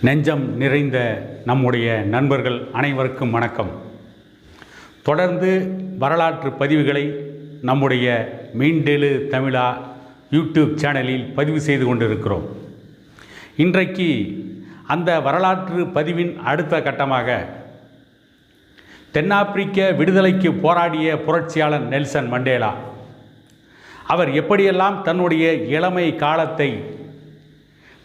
நெஞ்சம் நிறைந்த நம்முடைய நண்பர்கள் அனைவருக்கும் வணக்கம். தொடர்ந்து வரலாற்று பதிவுகளை நம்முடைய மீண்டெழு தமிழா யூடியூப் சேனலில் பதிவு செய்து கொண்டிருக்கிறோம். இன்றைக்கு அந்த வரலாற்று பதிவின் அடுத்த கட்டமாக தென்னாப்பிரிக்க விடுதலைக்கு போராடிய புரட்சியாளர் நெல்சன் மண்டேலா அவர் எப்படியெல்லாம் தன்னுடைய இளமை காலத்தை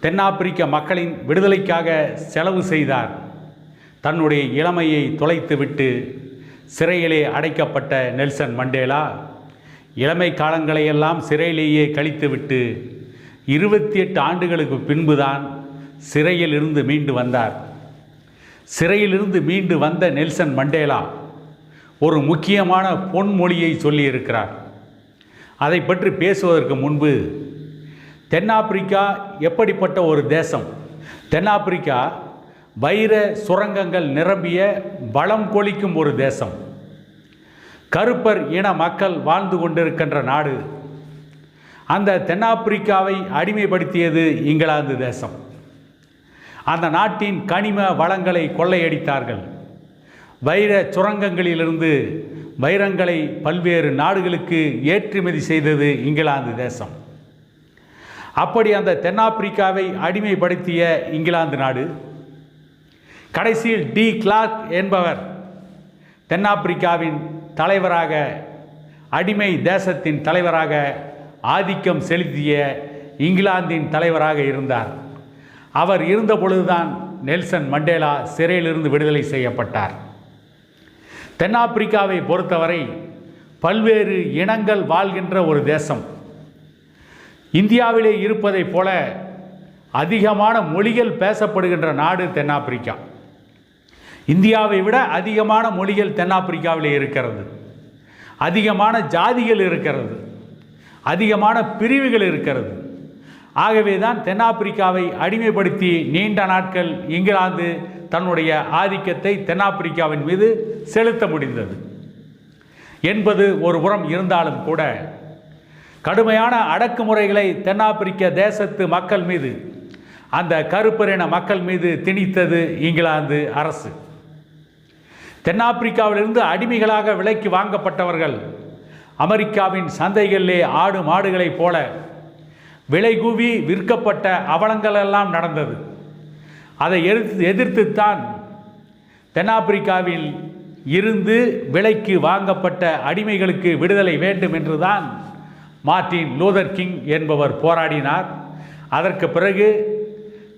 தென்னாப்பிரிக்க மக்களின் விடுதலைக்காக செலவு செய்தார். தன்னுடைய இளமையை தொலைத்துவிட்டு சிறையிலே அடைக்கப்பட்ட நெல்சன் மண்டேலா இளமை காலங்களையெல்லாம் சிறையிலேயே கழித்துவிட்டு 28 ஆண்டுகளுக்கு பின்புதான் சிறையில் இருந்து மீண்டு வந்தார். சிறையிலிருந்து மீண்டு வந்த நெல்சன் மண்டேலா ஒரு முக்கியமான பொன்மொழியை சொல்லியிருக்கிறார். அதை பற்றி பேசுவதற்கு முன்பு தென்னாப்பிரிக்கா எப்படிப்பட்ட ஒரு தேசம்? தென்னாப்பிரிக்கா வைர சுரங்கங்கள் நிரம்பிய வளம் கொளிக்கும் ஒரு தேசம். கருப்பர் இன மக்கள் வாழ்ந்து கொண்டிருக்கின்ற நாடு. அந்த தென்னாப்பிரிக்காவை அடிமைப்படுத்தியது இங்கிலாந்து தேசம். அந்த நாட்டின் கனிம வளங்களை கொள்ளையடித்தார்கள். வைர சுரங்கங்களிலிருந்து வைரங்களை பல்வேறு நாடுகளுக்கு ஏற்றுமதி செய்தது இங்கிலாந்து தேசம். அப்படி அந்த தென்னாப்பிரிக்காவை அடிமைப்படுத்திய இங்கிலாந்து நாடு கடைசியில் டி கிளார்க் என்பவர் தென்னாப்பிரிக்காவின் தலைவராக, அடிமை தேசத்தின் தலைவராக, ஆதிக்கம் செலுத்திய இங்கிலாந்தின் தலைவராக இருந்தார். அவர் இருந்த பொழுதுதான் நெல்சன் மண்டேலா சிறையிலிருந்து விடுதலை செய்யப்பட்டார். தென்னாப்பிரிக்காவை பொறுத்தவரை பல்வேறு இனங்கள் வாழ்கின்ற ஒரு தேசம். இந்தியாவிலே இருப்பதைப் போல அதிகமான மொழிகள் பேசப்படுகின்ற நாடு தென்னாப்பிரிக்கா. இந்தியாவை விட அதிகமான மொழிகள் தென்னாப்பிரிக்காவிலே இருக்கிறது. அதிகமான ஜாதிகள் இருக்கிறது. அதிகமான பிரிவுகள் இருக்கிறது. ஆகவே தான் தென்னாப்பிரிக்காவை அடிமைப்படுத்தி நீண்ட நாட்கள் இங்கிலாந்து தன்னுடைய ஆதிக்கத்தை தென்னாப்பிரிக்காவின் மீது செலுத்த முடிந்தது என்பது ஒரு புறம் இருந்தாலும் கூட கடுமையான அடக்குமுறைகளை தென்னாப்பிரிக்க தேசத்து மக்கள் மீது, அந்த கருப்பரின மக்கள் மீது திணித்தது இங்கிலாந்து அரசு. தென்னாப்பிரிக்காவிலிருந்து அடிமைகளாக விலைக்கு வாங்கப்பட்டவர்கள் அமெரிக்காவின் சந்தைகளிலே ஆடு மாடுகளைப் போல விலை கூவி விற்கப்பட்ட அவலங்களெல்லாம் நடந்தது. அதை எதிர்த்துத்தான் தென்னாப்பிரிக்காவில் இருந்து விலைக்கு வாங்கப்பட்ட அடிமைகளுக்கு விடுதலை வேண்டும் என்றுதான் மார்ட்டின் லூதர் கிங் என்பவர் போராடினார். அதற்கு பிறகு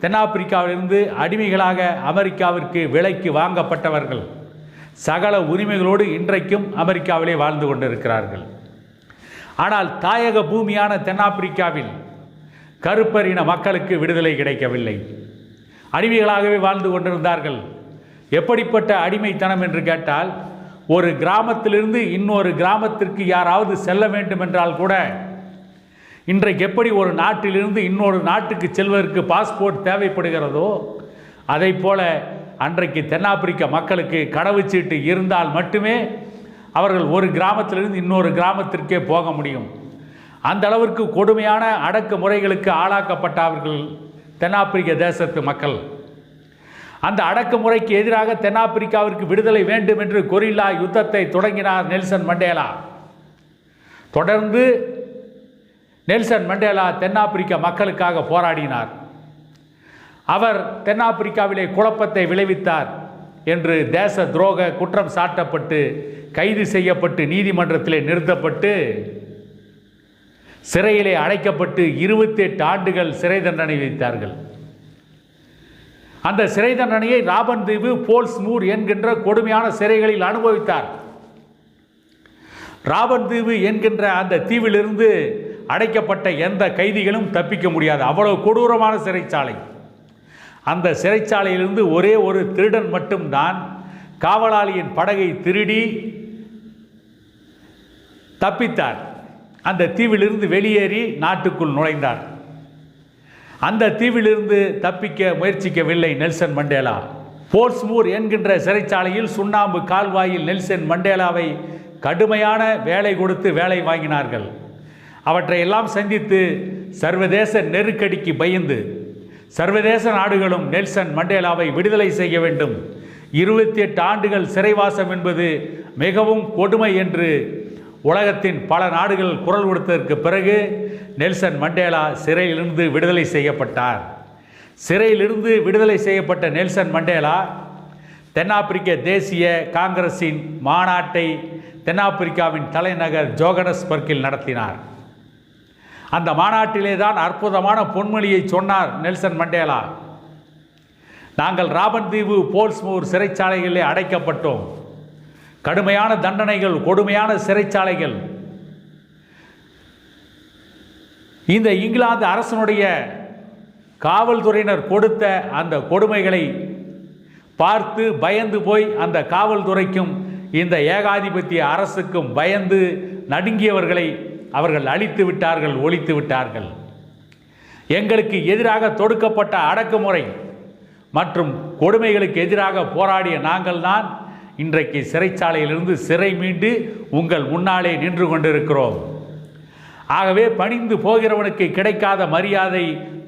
தென்னாப்பிரிக்காவிலிருந்து அடிமைகளாக அமெரிக்காவிற்கு விலைக்கு வாங்கப்பட்டவர்கள் சகல உரிமைகளோடு இன்றைக்கும் அமெரிக்காவிலே வாழ்ந்து கொண்டிருக்கிறார்கள். ஆனால் தாயக பூமியான தென்னாப்பிரிக்காவில் கருப்பரின மக்களுக்கு விடுதலை கிடைக்கவில்லை. அடிமைகளாகவே வாழ்ந்து கொண்டிருந்தார்கள். எப்படிப்பட்ட அடிமைத்தனம் என்று கேட்டால், ஒரு கிராமத்திலிருந்து இன்னொரு கிராமத்திற்கு யாராவது செல்ல வேண்டும் என்றால் கூட இன்றைக்கு எப்படி ஒரு நாட்டிலிருந்து இன்னொரு நாட்டுக்கு செல்வதற்கு பாஸ்போர்ட் தேவைப்படுகிறதோ அதை போல அன்றைக்கு தென்னாப்பிரிக்க மக்களுக்கு கடவுச்சீட்டு இருந்தால் மட்டுமே அவர்கள் ஒரு கிராமத்திலிருந்து இன்னொரு கிராமத்திற்கே போக முடியும். அந்த அளவிற்கு கொடுமையான அடக்குமுறைகளுக்கு ஆளாக்கப்பட்டவர்கள் தென்னாப்பிரிக்க தேசத்து மக்கள். அந்த அடக்குமுறைக்கு எதிராக தென்னாப்பிரிக்காவிற்கு விடுதலை வேண்டும் என்று கொரில்லா யுத்தத்தை தொடங்கினார் நெல்சன் மண்டேலா. தொடர்ந்து நெல்சன் மண்டேலா தென்னாப்பிரிக்க மக்களுக்காக போராடினார். அவர் தென்னாப்பிரிக்காவிலே குழப்பத்தை விளைவித்தார் என்று தேச துரோக குற்றம் சாட்டப்பட்டு கைது செய்யப்பட்டு நீதிமன்றத்திலே நிறுத்தப்பட்டு சிறையிலே அடைக்கப்பட்டு 28 ஆண்டுகள் சிறை தண்டனை விதித்தார்கள். அந்த சிறை தண்டனையை ராபன் தீவு, போல்ஸ்மூர் என்கின்ற கொடுமையான சிறைகளில் அனுபவித்தார். ராபன் தீவு என்கின்ற அந்த தீவிலிருந்து அடைக்கப்பட்ட எந்த கைதிகளும் தப்பிக்க முடியாது. அவ்வளவு கொடூரமான சிறைச்சாலை. அந்த சிறைச்சாலையிலிருந்து ஒரே ஒரு திருடன் மட்டும்தான் காவலாளியின் படகை திருடி தப்பித்தார். அந்த தீவிலிருந்து வெளியேறி நாட்டுக்குள் நுழைந்தார். அந்த தீவிலிருந்து தப்பிக்க முயற்சிக்கவில்லை நெல்சன் மண்டேலா. போல்ஸ்மூர் என்கின்ற சிறைச்சாலையில் சுண்ணாம்பு கால்வாயில் நெல்சன் மண்டேலாவை கடுமையான வேலை கொடுத்து வேலை வாங்கினார்கள். அவற்றையெல்லாம் சந்தித்து சர்வதேச நெருக்கடிக்கு பயந்து சர்வதேச நாடுகளும் நெல்சன் மண்டேலாவை விடுதலை செய்ய வேண்டும், 28 ஆண்டுகள் சிறைவாசம் என்பது மிகவும் கொடுமை என்று உலகத்தின் பல நாடுகள் குரல் கொடுத்ததற்கு பிறகு நெல்சன் மண்டேலா சிறையிலிருந்து விடுதலை செய்யப்பட்டார். சிறையிலிருந்து விடுதலை செய்யப்பட்ட நெல்சன் மண்டேலா தென்னாப்பிரிக்க தேசிய காங்கிரஸின் மாநாட்டை தென்னாப்பிரிக்காவின் தலைநகர் ஜோகனஸ்பர்க்கில் நடத்தினார். அந்த மாநாட்டிலே தான் அற்புதமான பொன்மொழியை சொன்னார் நெல்சன் மண்டேலா. நாங்கள் ராபன் தீவு போல்ஸ்மோர் சிறைச்சாலைகளிலே அடைக்கப்பட்டோம். கடுமையான தண்டனைகள், கொடுமையான சிறைச்சாலைகள். இந்த இங்கிலாந்து அரசனுடைய காவல்துறையினர் கொடுத்த அந்த கொடுமைகளை பார்த்து பயந்து போய் அந்த காவல்துறைக்கும் இந்த ஏகாதிபத்திய அரசுக்கும் பயந்து நடுங்கியவர்களை அவர்கள் அழித்து விட்டார்கள், ஒழித்து விட்டார்கள். எங்களுக்கு எதிராக தொடுக்கப்பட்ட அடக்குமுறை மற்றும் கொடுமைகளுக்கு எதிராக போராடிய நாங்கள் தான் இன்றைக்கு சிறைச்சாலையிலிருந்து சிறை மீண்டு உங்கள் முன்னாலே நின்று கொண்டிருக்கிறோம். ஆகவே பணிந்து போகிறவனுக்கு கிடைக்காத மரியாதை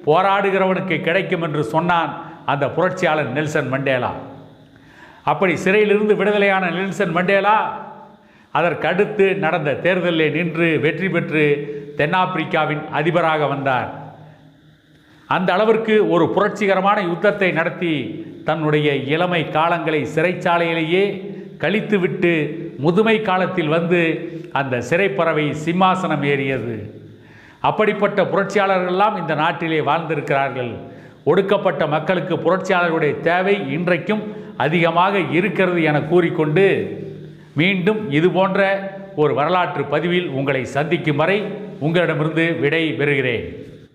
போராடுகிறவனுக்கு கிடைக்கும் என்று சொன்னான் அந்த புரட்சியாளர் நெல்சன் மண்டேலா. அப்படி சிறையிலிருந்து விடுதலையான நெல்சன் மண்டேலா அதற்கடுத்து நடந்த தேர்தலில் நின்று வெற்றி பெற்று தென்னாப்பிரிக்காவின் அதிபராக வந்தார். அந்த அளவிற்கு ஒரு புரட்சிகரமான யுத்தத்தை நடத்தி தன்னுடைய இளமை காலங்களை சிறைச்சாலையிலேயே கழித்துவிட்டு முதுமை காலத்தில் வந்து அந்த சிறைப்பறவை சிம்மாசனம் ஏறியது. அப்படிப்பட்ட புரட்சியாளர்கள்லாம் இந்த நாட்டிலே வாழ்ந்திருக்கிறார்கள். ஒடுக்கப்பட்ட மக்களுக்கு புரட்சியாளர்களுடைய தேவை இன்றைக்கும் அதிகமாக இருக்கிறது என கூறிக்கொண்டு மீண்டும் இதுபோன்ற ஒரு வரலாற்று பதிவில் உங்களை சந்திக்கும் வரை உங்களிடமிருந்து விடை பெறுகிறேன்.